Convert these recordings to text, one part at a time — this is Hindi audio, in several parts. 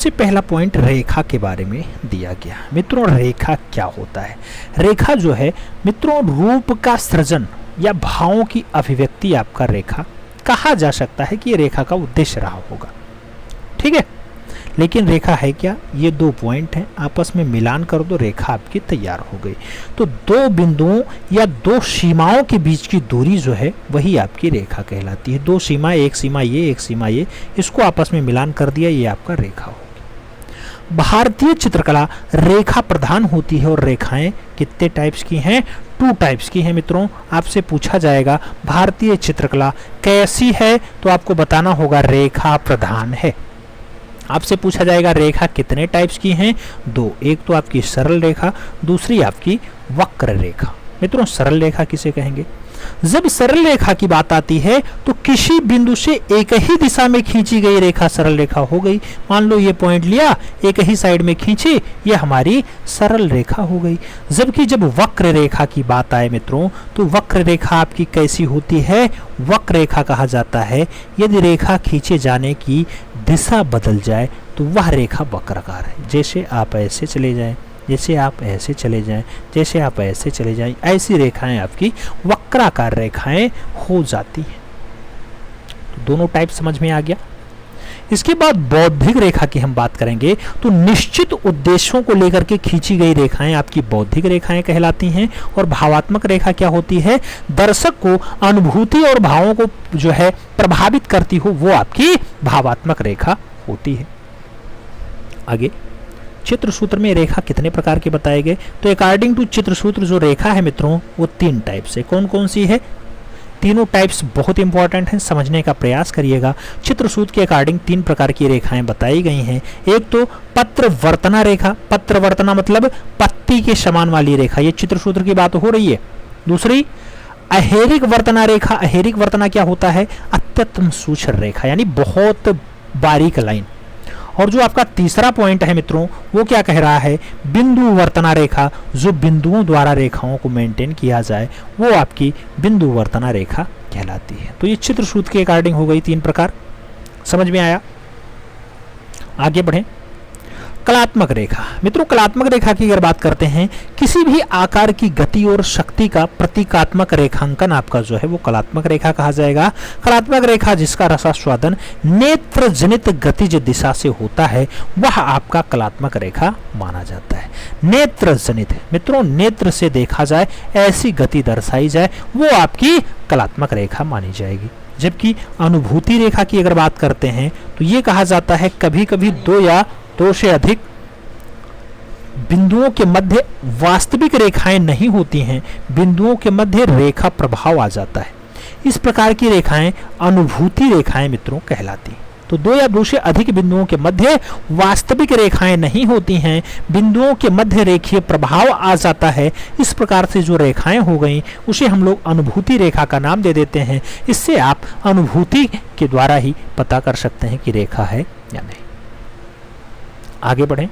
सबसे पहला पॉइंट रेखा के बारे में दिया गया। मित्रों, रेखा क्या होता है? रेखा जो है मित्रों, रूप का सृजन या भावों की अभिव्यक्ति आपका रेखा कहा जा सकता है कि ये रेखा का उद्देश्य रहा होगा। ठीक है, लेकिन रेखा है क्या? ये दो पॉइंट हैं, आपस में मिलान कर दो, रेखा आपकी तैयार हो गई। तो दो बिंदुओं या दो सीमाओं के बीच की दूरी जो है वही आपकी रेखा कहलाती है। दो सीमा, एक सीमा ये, एक सीमा ये, इसको आपस में मिलान कर दिया, ये आपका रेखा होगी। भारतीय चित्रकला रेखा प्रधान होती है और रेखाएं कितने टाइप्स की हैं? 2 टाइप्स की हैं। मित्रों, आपसे पूछा जाएगा भारतीय चित्रकला कैसी है, तो आपको बताना होगा रेखा प्रधान है। आपसे पूछा जाएगा रेखा कितने टाइप्स की हैं? 2। एक तो आपकी सरल रेखा, दूसरी आपकी वक्र रेखा। मित्रों, सरल रेखा किसे कहेंगे? जब सरल रेखा की बात आती है तो किसी बिंदु से एक ही दिशा में खींची गई रेखा सरल रेखा हो गई। मान लो ये पॉइंट लिया, एक ही साइड में खींची, ये हमारी सरल रेखा हो गई। जबकि जब वक्र रेखा की बात आए मित्रों, तो वक्र रेखा आपकी कैसी होती है? वक्र रेखा कहा जाता है यदि रेखा खींचे जाने की दिशा बदल जाए तो वह रेखा वक्राकार है। जैसे आप ऐसे चले जाएं, जैसे आप ऐसे चले जाएं, जैसे आप ऐसे चले जाएं, ऐसी रेखाएं आपकी वक्राकार रेखाएं हो जाती हैं। तो दोनों टाइप समझ में आ गया। इसके बाद बौद्धिक रेखा की हम बात करेंगे तो निश्चित उद्देश्यों को लेकर के खींची गई रेखाएं आपकी बौद्धिक रेखाएं कहलाती हैं। और भावात्मक रेखा क्या होती है? दर्शक को अनुभूति और भावों को जो है प्रभावित करती हो, वो आपकी भावात्मक रेखा होती है। आगे चित्रसूत्र में रेखा कितने प्रकार के बताए गए? तो अकॉर्डिंग टू चित्रसूत्र जो रेखा है मित्रों, वो 3 टाइप से। कौन कौन सी है? तीनों टाइप्स बहुत इंपॉर्टेंट हैं, समझने का प्रयास करिएगा। चित्रसूत्र के अकॉर्डिंग 3 प्रकार की रेखाएं बताई गई हैं। एक तो पत्रवर्तना रेखा, पत्रवर्तना मतलब पत्ती के समान वाली रेखा, ये चित्रसूत्र की बात हो रही है। दूसरी अहेरिक वर्तना रेखा, अहेरिक वर्तना क्या होता है? अत्यंत सूक्ष्म रेखा, यानी बहुत बारीक लाइन। और जो आपका तीसरा पॉइंट है मित्रों, वो क्या कह रहा है? बिंदु वर्तना रेखा, जो बिंदुओं द्वारा रेखाओं को मेंटेन किया जाए, वो आपकी बिंदु वर्तना रेखा कहलाती है। तो ये चित्रसूत्र के अकॉर्डिंग हो गई 3 प्रकार। समझ में आया? आगे बढ़ें। कलात्मक रेखा। मित्रों, कलात्मक रेखा की अगर बात करते हैं, किसी भी आकार की गति और शक्ति का प्रतीकात्मक रेखांकन आपका जो है वो कलात्मक रेखा कहा जाएगा। कलात्मक रेखा जिसका रसास्वादन नेत्र जनित गतिज दिशा से होता है, वह आपका कलात्मक रेखा माना जाता है। नेत्र जनित, मित्रों नेत्र से देखा जाए, ऐसी गति दर्शाई जाए, वो आपकी कलात्मक रेखा मानी जाएगी। जबकि अनुभूति रेखा की अगर बात करते हैं तो ये कहा जाता है कभी कभी 2 या 2 से अधिक बिंदुओं के मध्य वास्तविक रेखाएं नहीं होती हैं, बिंदुओं के मध्य रेखा प्रभाव आ जाता है। इस प्रकार की रेखाएं अनुभूति रेखाएं मित्रों कहलाती हैं। तो 2 या 2 से अधिक बिंदुओं के मध्य वास्तविक रेखाएं नहीं होती हैं, बिंदुओं के मध्य रेखीय प्रभाव आ जाता है। इस प्रकार से जो रेखाएं हो गई उसे हम लोग अनुभूति रेखा का नाम दे देते हैं। इससे आप अनुभूति के द्वारा ही पता कर सकते हैं कि रेखा है या नहीं। आगे बढ़ें।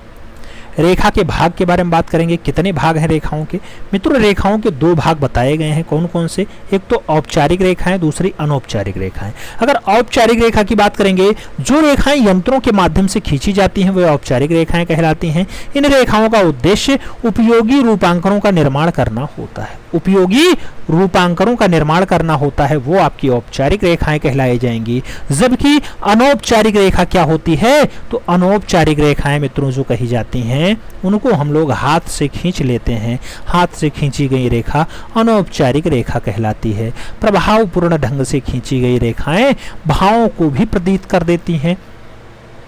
रेखा के भाग के बारे में बात करेंगे। कितने भाग हैं रेखाओं के? मित्रों, रेखाओं के 2 भाग बताए गए हैं। कौन कौन से? एक तो औपचारिक रेखाएं, दूसरी अनौपचारिक रेखाएं। अगर औपचारिक रेखा की बात करेंगे, जो रेखाएं यंत्रों के माध्यम से खींची जाती हैं, वे औपचारिक रेखाएं कहलाती हैं। इन रेखाओं का उद्देश्य उपयोगी रूपांकनों का निर्माण करना होता है। उपयोगी रूपांकनों का निर्माण करना होता है, वो आपकी औपचारिक रेखाएं कहलाई जाएंगी। जबकि अनौपचारिक रेखा क्या होती है? तो अनौपचारिक रेखाएं मित्रों जो कही जाती हैं, उनको हम लोग हाथ से खींच लेते हैं। हाथ से खींची गई रेखा अनौपचारिक रेखा कहलाती है। प्रभावपूर्ण ढंग से खींची गई रेखाएं भावों को भी प्रतीत कर देती हैं।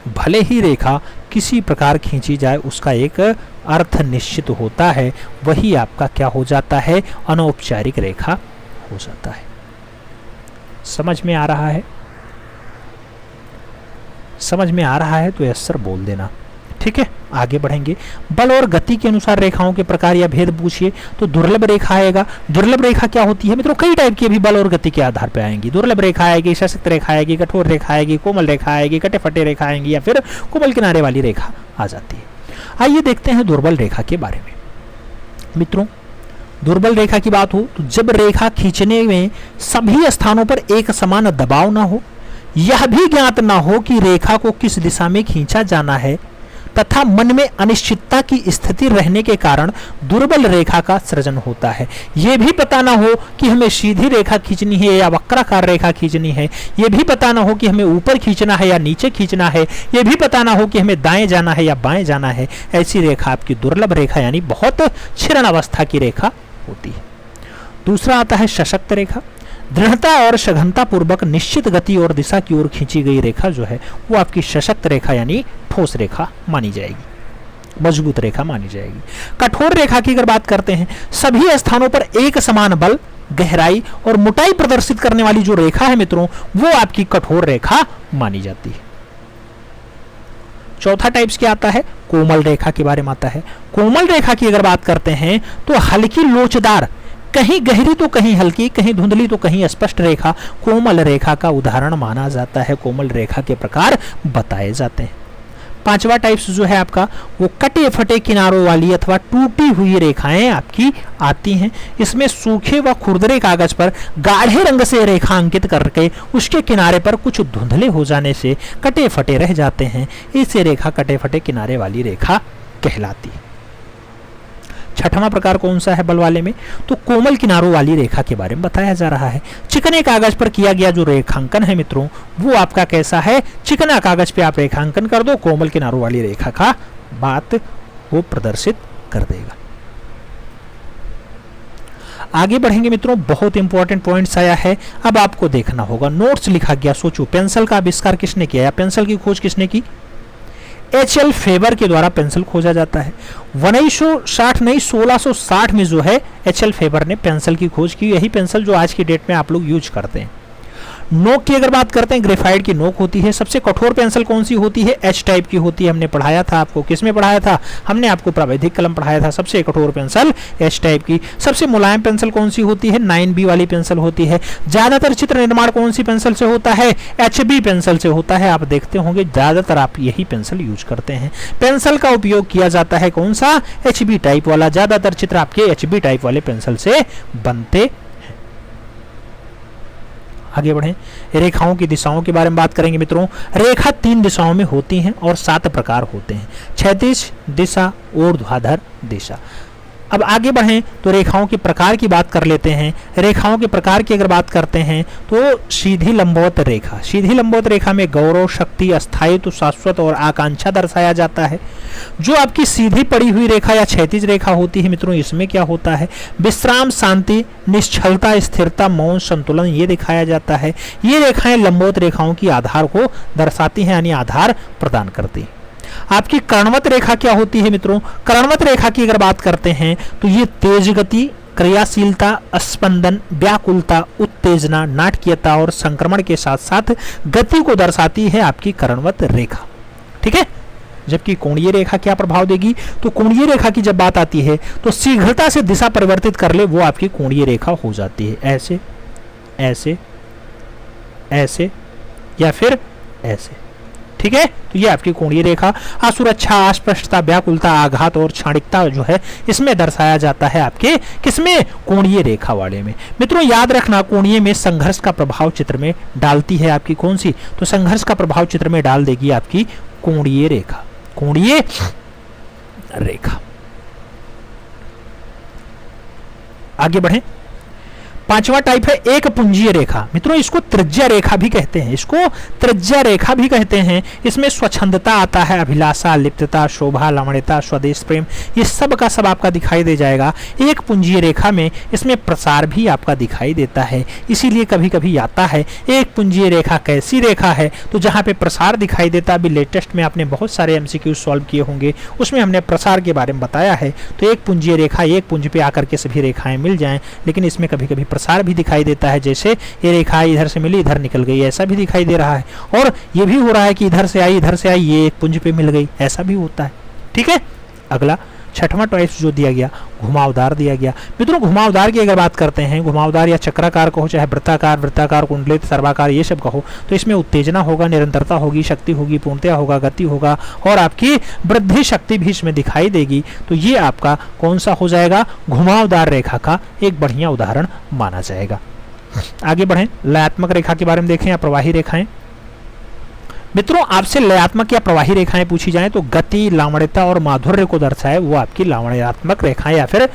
भले ही रेखा किसी प्रकार खींची जाए, उसका एक अर्थ निश्चित होता है, वही आपका क्या हो जाता है? अनौपचारिक रेखा हो जाता है। समझ में आ रहा है? समझ में आ रहा है तो यस सर बोल देना। ठीक है, आगे बढ़ेंगे। बल और गति के अनुसार रेखाओं के प्रकार या भेद पूछिए तो दुर्लभ रेखा आएगा। दुर्लभ रेखा क्या होती है मित्रों? कई टाइप की अभी बल और गति के आधार पर आएंगी। दुर्लभ रेखा आएगी, सशक्त रेखा आएगी, कठोर रेखा आएगी, कोमल रेखा आएगी, कटे फटे रेखा आएंगी, या फिर कोमल किनारे वाली रेखा आ जाती है। आइए देखते हैं दुर्बल रेखा के बारे में। मित्रों, दुर्बल रेखा की बात हो तो जब रेखा खींचने में सभी स्थानों पर एक समान दबाव ना हो, यह भी ज्ञात ना हो कि रेखा को किस दिशा में खींचा जाना है, तथा मन में अनिश्चितता की स्थिति रहने के कारण दुर्बल रेखा का सृजन होता है। यह भी पता ना हो कि हमें सीधी रेखा खींचनी है या वक्राकार रेखा खींचनी है, यह भी पता ना हो कि हमें ऊपर खींचना है या नीचे खींचना है, यह भी पता ना हो कि हमें दाएं जाना है या बाएं जाना है। ऐसी रेखा आपकी दुर्लभ रेखा यानी बहुत क्षीण अवस्था की रेखा होती है। दूसरा आता है सशक्त रेखा। दृढ़ता और सघनता पूर्वक निश्चित गति और दिशा की ओर खींची गई रेखा जो है वो आपकी सशक्त रेखा यानी ठोस रेखा मानी जाएगी, मजबूत रेखा मानी जाएगी। कठोर रेखा की अगर बात करते हैं, सभी स्थानों पर एक समान बल, गहराई और मोटाई प्रदर्शित करने वाली जो रेखा है मित्रों, वो आपकी कठोर रेखा मानी जाती है। चौथा टाइप्स क्या आता है, कोमल रेखा के बारे में आता है। कोमल रेखा की अगर बात करते हैं तो हल्की लोचदार, कहीं गहरी तो कहीं हल्की, कहीं धुंधली तो कहीं स्पष्ट रेखा कोमल रेखा का उदाहरण माना जाता है। कोमल रेखा के प्रकार बताए जाते हैं। पांचवा टाइप्स जो है आपका वो कटे फटे किनारों वाली अथवा टूटी हुई रेखाएं आपकी आती हैं। इसमें सूखे व खुरदरे कागज पर गाढ़े रंग से रेखा अंकित करके उसके किनारे पर कुछ धुंधले हो जाने से कटे फटे रह जाते हैं। इसे रेखा कटे फटे किनारे वाली रेखा कहलाती है। छठवां प्रकार कौन सा है बल वाले में, तो कोमल किनारों वाली रेखा के बारे में बताया जा रहा है। चिकने कागज पर किया गया जो रेखांकन है मित्रों, वो आपका कैसा है, चिकना कागज पे आप रेखांकन कर दो, कोमल किनारों वाली रेखा का बात वो प्रदर्शित कर देगा। आगे बढ़ेंगे मित्रों, बहुत इंपॉर्टेंट पॉइंट्स आया है, अब आपको देखना होगा। नोट्स लिखा गया, सोचो पेंसिल का आविष्कार किसने किया या पेंसिल की खोज किसने की, एच.एल. फेबर के द्वारा पेंसिल खोजा जाता है। 1660 में जो है एच.एल. फेबर ने पेंसिल की खोज की। यही पेंसिल जो आज की डेट में आप लोग यूज करते हैं। नोक की अगर बात करते हैं, ग्रेफाइट की नोक होती है। सबसे कठोर पेंसिल कौन सी होती है, एच टाइप की होती है। हमने पढ़ाया था आपको, किसमें पढ़ाया था, हमने आपको प्रावैधिक कलम पढ़ाया था। सबसे कठोर पेंसिल एच टाइप की। सबसे मुलायम पेंसिल कौन सी होती है, 9B वाली पेंसिल होती है। ज्यादातर चित्र निर्माण कौन सी पेंसिल से होता है, HB पेंसिल से होता है। आप देखते होंगे ज्यादातर आप यही पेंसिल यूज करते हैं। पेंसिल का उपयोग किया जाता है कौन सा, HB टाइप वाला। ज्यादातर चित्र आपके HB टाइप वाले पेंसिल से बनते। आगे बढ़ें, रेखाओं की दिशाओं के बारे में बात करेंगे मित्रों। रेखा 3 दिशाओं में होती हैं और 7 प्रकार होते हैं, क्षैतिज दिशा, ऊर्ध्वाधर दिशा। अब आगे बढ़ें तो रेखाओं के प्रकार की बात कर लेते हैं। रेखाओं के प्रकार की अगर बात करते हैं तो सीधी लंबवत रेखा। सीधी लंबवत रेखा में गौरव, शक्ति, अस्थायित्व, शाश्वत और आकांक्षा दर्शाया जाता है। जो आपकी सीधी पड़ी हुई रेखा या क्षैतिज रेखा होती है मित्रों, इसमें क्या होता है, विश्राम, शांति, निश्चलता, स्थिरता, मौन, संतुलन ये दिखाया जाता है। ये रेखाएं लंबवत रेखाओं की आधार को दर्शाती हैं, यानी आधार प्रदान करती हैं। आपकी कर्णवत रेखा क्या होती है मित्रों, कर्णवत रेखा की अगर बात करते हैं तो ये तेज गति, क्रियाशीलता, स्पंदन, व्याकुलता, उत्तेजना, नाटकीयता और संक्रमण के साथ साथ गति को दर्शाती है आपकी कर्णवत रेखा। ठीक है, जबकि कोणीय रेखा क्या प्रभाव देगी, तो कोणीय रेखा की जब बात आती है तो शीघ्रता से दिशा परिवर्तित कर ले, वो आपकी कोणीय रेखा हो जाती है। ऐसे ऐसे ऐसे या फिर ऐसे। ठीक है, तो ये आपकी कोणीय रेखा। असुरक्षा, अस्पष्टता, व्याकुलता, आघात और क्षणिकता जो है इसमें दर्शाया जाता है आपके किसमें, कोणीय रेखा वाले में। मित्रों याद रखना, कोणीय में संघर्ष का प्रभाव चित्र में डालती है आपकी कौन सी, तो संघर्ष का प्रभाव चित्र में डाल देगी आपकी कोणीय रेखा। कोणीय रेखा। आगे बढ़ें, 5वां टाइप है एक पुंजीय रेखा। मित्रों इसको त्रिज्या रेखा भी कहते हैं, इसको त्रिज्या रेखा भी कहते हैं। इसमें स्वच्छंदता आता है, अभिलाषा, लिप्तता, शोभा, लवण्यता, स्वदेश प्रेम, ये सब का सब आपका दिखाई दे जाएगा। एक पुंजीय रेखा में इसमें प्रसार भी आपका दिखाई देता है, इसीलिए कभी कभी आता है एक पुंजीय रेखा कैसी रेखा है, तो जहां पे प्रसार दिखाई देता। अभी लेटेस्ट में आपने बहुत सारे MCQ सॉल्व किए होंगे, उसमें हमने प्रसार के बारे में बताया है। तो एक पुंजीय रेखा, एक पुंज पे आकर के सभी रेखाएं मिल जाएं, लेकिन इसमें कभी कभी प्रसार भी दिखाई देता है। जैसे ये रेखा इधर से मिली, इधर निकल गई, ऐसा भी दिखाई दे रहा है। और ये भी हो रहा है कि इधर से आई, इधर से आई, ये एक पुंज पे मिल गई, ऐसा भी होता है। ठीक है, अगला 6वां टाइप जो दिया गया, घुमावदार दिया गया। मित्रों घुमावदार की अगर बात करते हैं, घुमावदार या चक्राकार कहो, चाहे वृत्ताकार, वृत्ताकार, कुंडलित, सर्वाकार, ये सब कहो, तो इसमें उत्तेजना होगा, निरंतरता होगी, शक्ति होगी, पूर्णता होगा, गति होगा और आपकी वृद्धि शक्ति भी इसमें दिखाई देगी। तो ये आपका कौन सा हो जाएगा, घुमावदार रेखा का एक बढ़िया उदाहरण माना जाएगा। आगे बढ़ें, लयात्मक रेखा के बारे में देखें या प्रवाही रेखाएं। मित्रों आपसे लयात्मक या प्रवाही रेखाएं पूछी जाएं तो गति, लावण्यता और माधुर्य को दर्शाए वो आपकी लावण्यात्मक रेखाएं या फिर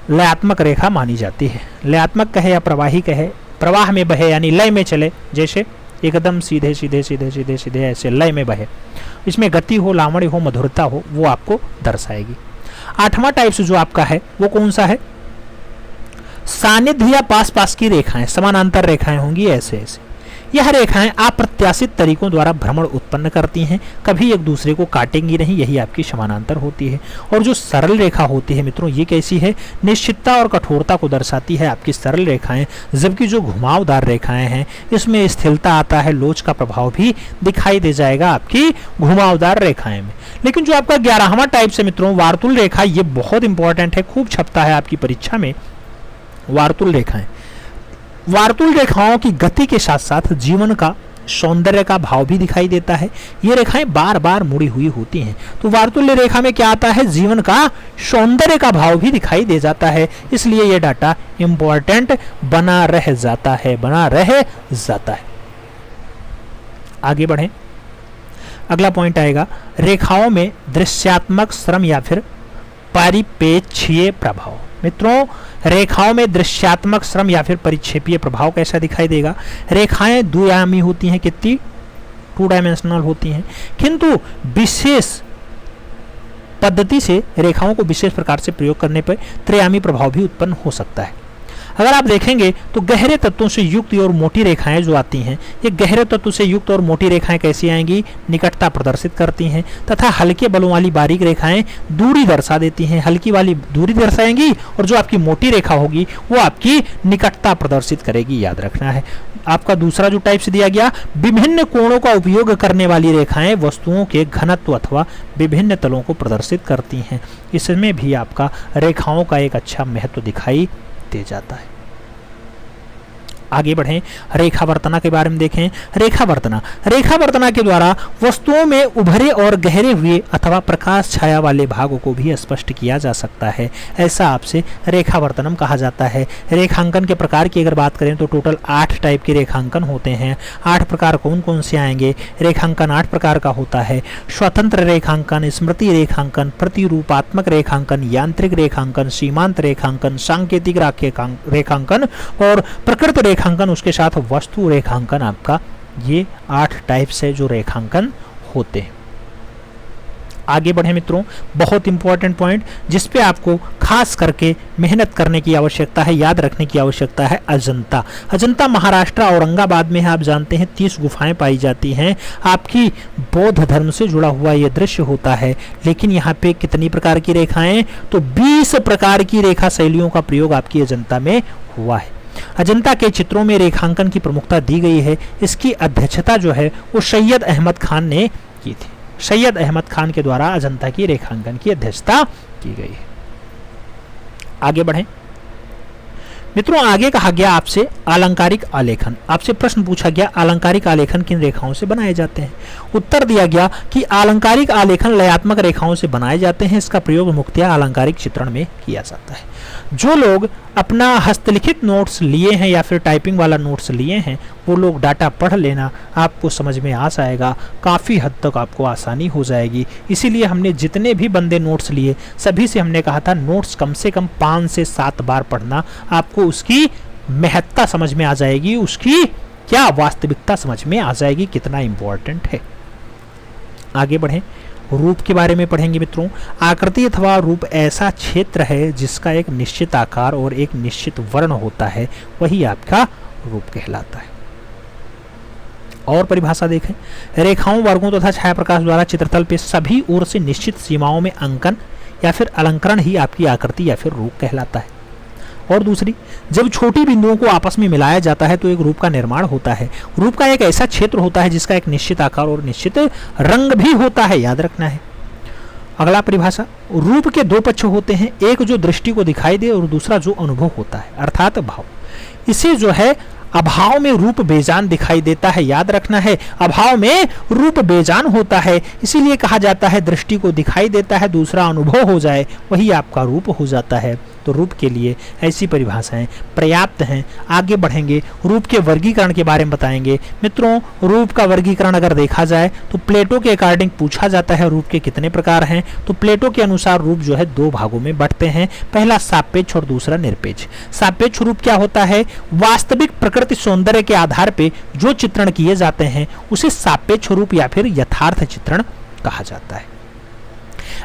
लयात्मक रेखा मानी जाती है। लयात्मक कहे या प्रवाही कहे, प्रवाह में बहे यानी लय में चले, जैसे एकदम सीधे सीधे सीधे सीधे सीधे ऐसे लय में बहे, इसमें गति हो, लावण्य हो, मधुरता हो, वो आपको दर्शाएगी। आठवां टाइप्स जो आपका है वो कौन सा है? सानिध्य या पास पास की रेखाएं, समानांतर रेखाएं होंगी ऐसे ऐसे। यह रेखाएं अप्रत्याशित तरीकों द्वारा भ्रमण उत्पन्न करती हैं, कभी एक दूसरे को काटेंगी नहीं, यही आपकी समानांतर होती है। और जो सरल रेखा होती है मित्रों, ये कैसी है? निश्चितता और कठोरता को दर्शाती है आपकी सरल रेखाएं, जबकि जो घुमावदार रेखाएं हैं इसमें स्थिरता आता है, लोच का प्रभाव भी दिखाई दे जाएगा आपकी घुमावदार रेखाएं में। लेकिन जो आपका 11वां टाइप से मित्रों वार्तुल रेखा, ये बहुत इंपॉर्टेंट है, खूब छपता है आपकी परीक्षा में। वार्तुल रेखाएं, वार्तुल रेखाओं की गति के साथ साथ जीवन का, सौंदर्य का भाव भी दिखाई देता है। ये रेखाएं बार बार मुड़ी हुई होती हैं, तो वार्तुल रेखा में क्या आता है? जीवन का, सौंदर्य का भाव भी दिखाई दे जाता है, इसलिए ये डाटा इंपॉर्टेंट बना रह जाता है, बना रह जाता है। आगे बढ़ें, अगला पॉइंट आएगा रेखाओं में दृश्यात्मक श्रम या फिर परिप्रेक्षीय प्रभाव। मित्रों रेखाओं में दृश्यात्मक श्रम या फिर परिक्षेपीय प्रभाव कैसा दिखाई देगा? रेखाएं द्विआयामी होती हैं, कितनी? 2 डायमेंशनल होती हैं, किंतु विशेष पद्धति से रेखाओं को विशेष प्रकार से प्रयोग करने पर त्रिआयामी प्रभाव भी उत्पन्न हो सकता है। अगर आप देखेंगे तो गहरे तत्वों से युक्त और मोटी रेखाएं जो आती हैं, ये गहरे तत्व से युक्त और मोटी रेखाएं कैसी आएंगी? निकटता प्रदर्शित करती हैं, तथा हल्के बलों वाली बारीक रेखाएं दूरी दर्शा देती हैं। हल्की वाली दूरी दर्शाएंगी और जो आपकी मोटी रेखा होगी वो आपकी निकटता प्रदर्शित करेगी, याद रखना है। आपका दूसरा जो टाइप से दिया गया, विभिन्न कोणों का उपयोग करने वाली रेखाएं वस्तुओं के घनत्व अथवा विभिन्न तलों को प्रदर्शित करती हैं। इसमें भी आपका रेखाओं का एक अच्छा महत्व दिखाई दे जाता है। आगे बढ़ें, रेखावर्तना के बारे में देखें। रेखावर्तना के द्वारा वस्तुओं में उभरे और गहरे हुए अथवा प्रकाश छाया वाले भागों को भी स्पष्ट किया जा सकता है, ऐसा आपसे रेखावर्तनम कहा जाता है। रेखांकन के प्रकार की अगर बात करें तो टोटल 8 टाइप के रेखांकन होते हैं। 8 प्रकार कौन कौन से आएंगे? रेखांकन 8 प्रकार का होता है। स्वतंत्र रेखांकन, स्मृति रेखांकन, प्रतिरूपात्मक रेखांकन, यांत्रिक रेखांकन, सीमांत रेखांकन, सांकेतिक रेखांकन और प्रकृत रेखांकन, उसके साथ वस्तु रेखांकन। आपका ये 8 टाइप से जो रेखांकन होते हैं। आगे बढ़े मित्रों, बहुत इंपॉर्टेंट पॉइंट जिस पे आपको खास करके मेहनत करने की आवश्यकता है, याद रखने की आवश्यकता है, अजंता। अजंता महाराष्ट्र औरंगाबाद में है, आप जानते हैं 30 गुफाएं पाई जाती हैं। आपकी बौद्ध धर्म से जुड़ा हुआ ये दृश्य होता है। लेकिन यहाँ पे कितनी प्रकार की रेखाएं? तो 20 प्रकार की रेखा शैलियों का प्रयोग आपकी अजंता में हुआ है। अजंता के चित्रों में रेखांकन की प्रमुखता दी गई है। इसकी अध्यक्षता जो है वो सैयद अहमद खान ने की थी। सैयद अहमद खान के द्वारा अजंता की रेखांकन की अध्यक्षता की गई है। आगे बढ़ें मित्रों, आगे कहा गया आपसे अलंकारिक आलेखन। आपसे प्रश्न पूछा गया अलंकारिक आलेखन किन रेखाओं से बनाए जाते हैं? उत्तर दिया गया कि अलंकारिक आलेखन लयात्मक रेखाओं से बनाए जाते हैं। इसका प्रयोग मुख्यतः अलंकारिक चित्रण में किया जाता है। जो लोग अपना हस्तलिखित नोट्स लिए हैं या फिर टाइपिंग वाला नोट्स लिए हैं, वो लोग डाटा पढ़ लेना, आपको समझ में आ जाएगा, काफ़ी हद तक आपको आसानी हो जाएगी। इसीलिए हमने जितने भी बंदे नोट्स लिए सभी से हमने कहा था नोट्स कम से कम 5 से 7 बार पढ़ना, आपको उसकी महत्ता समझ में आ जाएगी, उसकी क्या वास्तविकता समझ में आ जाएगी, कितना इम्पोर्टेंट है। आगे बढ़ें, रूप के बारे में पढ़ेंगे मित्रों। आकृति अथवा रूप ऐसा क्षेत्र है जिसका एक निश्चित आकार और एक निश्चित वर्ण होता है, वही आपका रूप कहलाता है। और परिभाषा देखें, रेखाओं, वर्गों तथा छाया प्रकाश द्वारा चित्रतल पे सभी ओर से निश्चित सीमाओं में अंकन या फिर अलंकरण ही आपकी आकृति या फिर रूप कहलाता है। और दूसरी, जब छोटी बिंदुओं को आपस में मिलाया जाता है तो एक रूप का निर्माण होता है। रूप का एक ऐसा क्षेत्र होता है जिसका एक निश्चित आकार और निश्चित रंग भी होता है, याद रखना है। अगला परिभाषा, रूप के 2 पक्ष होते हैं, एक जो दृष्टि को दिखाई दे और दूसरा जो अनुभव होता है, अर्थात भाव। इसे जो है अभाव में रूप बेजान दिखाई देता है, याद रखना है, अभाव में रूप बेजान होता है। इसीलिए कहा जाता है दृष्टि को दिखाई देता है, दूसरा अनुभव हो जाए, वही आपका रूप हो जाता है। तो रूप के लिए ऐसी परिभाषाएं पर्याप्त हैं। आगे बढ़ेंगे, रूप के वर्गीकरण के बारे में बताएंगे। मित्रों, रूप का वर्गीकरण अगर देखा जाए तो प्लेटो के अकॉर्डिंग पूछा जाता है रूप के कितने प्रकार हैं, तो प्लेटो के अनुसार रूप जो है दो भागों में बंटते हैं। पहला सापेक्ष और दूसरा निरपेक्ष। सापेक्ष रूप क्या होता है? वास्तविक प्रकृति सौंदर्य के आधार पर जो चित्रण किए जाते हैं उसे सापेक्ष रूप या फिर यथार्थ चित्रण कहा जाता है।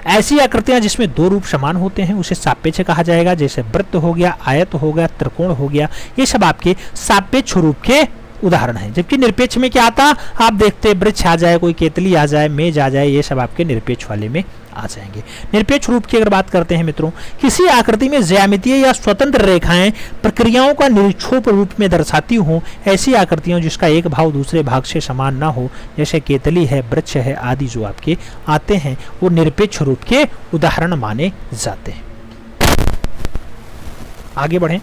ऐसी आकृतियां जिसमें दो रूप समान होते हैं उसे सापेक्ष कहा जाएगा, जैसे वृत्त हो गया, आयत हो गया, त्रिकोण हो गया, ये सब आपके सापेक्ष रूप के उदाहरण हैं। जबकि निरपेक्ष में क्या आता, आप देखते वृक्ष आ जाए, कोई केतली आ जाए, मेज आ जाए, ये सब आपके निरपेक्ष वाले में आ जाएंगे। निरपेक्ष रूप की अगर बात करते हैं मित्रों, किसी आकृति में ज्यामितीय या स्वतंत्र रेखाएं प्रक्रियाओं का निरक्षोभ रूप में दर्शाती हों, ऐसी आकृतियों जिसका एक भाग दूसरे भाग से समान ना हो, जैसे केतली है, वृक्ष है आदि जो आपके आते हैं, वो निरपेक्ष रूप के उदाहरण माने जाते हैं। आगे बढ़ें,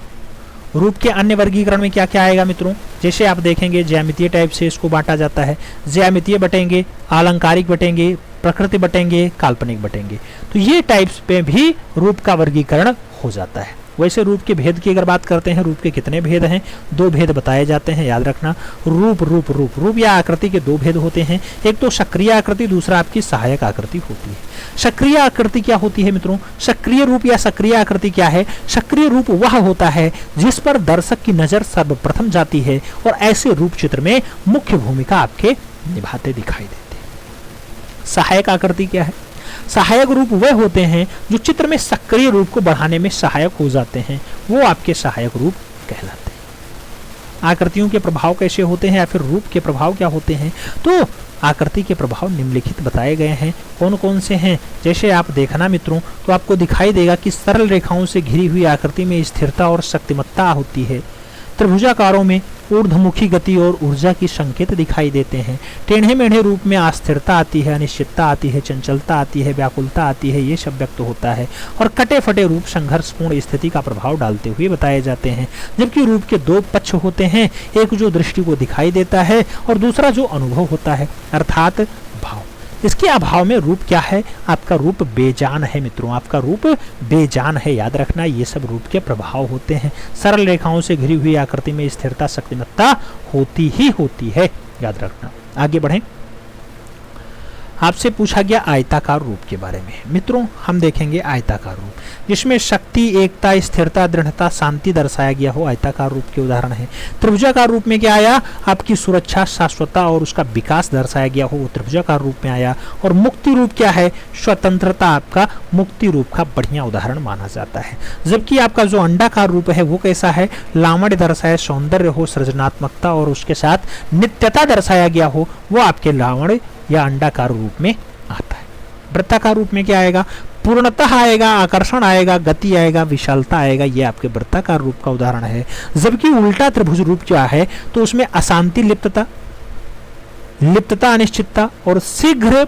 रूप के अन्य वर्गीकरण में क्या क्या आएगा मित्रों, जैसे आप देखेंगे ज्यामितीय टाइप से इसको बांटा जाता है। ज्यामितीय बटेंगे, अलंकारिक बटेंगे, प्रकृति बटेंगे, काल्पनिक बटेंगे। तो ये टाइप्स पे भी रूप का वर्गीकरण हो जाता है। वैसे रूप के भेद की अगर बात करते हैं, रूप के कितने भेद हैं? दो भेद बताए जाते हैं, याद रखना। रूप या आकृति के दो भेद होते हैं। एक तो सक्रिय आकृति, दूसरा आपकी सहायक आकृति होती है। सक्रिय आकृति क्या होती है मित्रों? सक्रिय रूप या सक्रिय आकृति क्या है? सक्रिय रूप वह होता है जिस पर दर्शक की नजर सर्वप्रथम जाती है और ऐसे रूप चित्र में मुख्य भूमिका आपके निभाते दिखाई देते हैं। सहायक आकृति क्या है? सहायक रूप वह होते हैं जो चित्र में सक्रिय रूप को बढ़ाने में सहायक हो जाते हैं, वो आपके सहायक रूप कहलाते हैं। आकृतियों के प्रभाव कैसे होते हैं या फिर रूप के प्रभाव क्या होते हैं? तो आकृति के प्रभाव निम्नलिखित बताए गए हैं। कौन कौन से हैं? जैसे आप देखना मित्रों, तो आपको दिखाई देगा कि सरल रेखाओं से घिरी हुई आकृति में स्थिरता और शक्तिमत्ता होती है। त्रिभुजाकारों में ऊर्ध्वमुखी गति और ऊर्जा की संकेत दिखाई देते हैं। टेढ़े मेढ़े रूप में अस्थिरता आती है, अनिश्चितता आती है, चंचलता आती है, व्याकुलता आती है, ये सब व्यक्त होता है। और कटे फटे रूप संघर्षपूर्ण स्थिति का प्रभाव डालते हुए बताए जाते हैं। जबकि रूप के दो पक्ष होते हैं, एक जो दृष्टि को दिखाई देता है और दूसरा जो अनुभव होता है, अर्थात भाव। इसके अभाव में रूप क्या है? आपका रूप बेजान है मित्रों, आपका रूप बेजान है, याद रखना। ये सब रूप के प्रभाव होते हैं। सरल रेखाओं से घिरी हुई आकृति में स्थिरता शक्तिमत्ता होती ही होती है, याद रखना। आगे बढ़ें, आपसे पूछा गया आयताकार रूप के बारे में। मित्रों, हम देखेंगे आयताकार रूप जिसमें शक्ति, एकता, स्थिरता, दृढ़ता, शांति दर्शाया गया हो, आयताकार रूप के उदाहरण है। त्रिभुजाकार रूप में क्या आया? आपकी सुरक्षा, शाश्वतता और उसका विकास दर्शाया गया हो, वो त्रिभुजाकार रूप में आया। और मुक्ति रूप क्या है? स्वतंत्रता आपका मुक्ति रूप का बढ़िया उदाहरण माना जाता है। जबकि आपका जो अंडाकार रूप है वो कैसा है? लावण्य दर्शाया, सौंदर्य हो, सृजनात्मकता और उसके साथ नित्यता दर्शाया गया हो, वो आपके लावण्य या अंडाकार रूप में आता है। वृत्ताकार रूप में क्या आएगा? पूर्णतः आएगा, आकर्षण आएगा, गति आएगा, विशालता आएगा, ये आपके वृत्ताकार रूप का उदाहरण है। जबकि उल्टा त्रिभुज रूप क्या है? तो उसमें अशांति, लिप्तता, अनिश्चितता और शीघ्र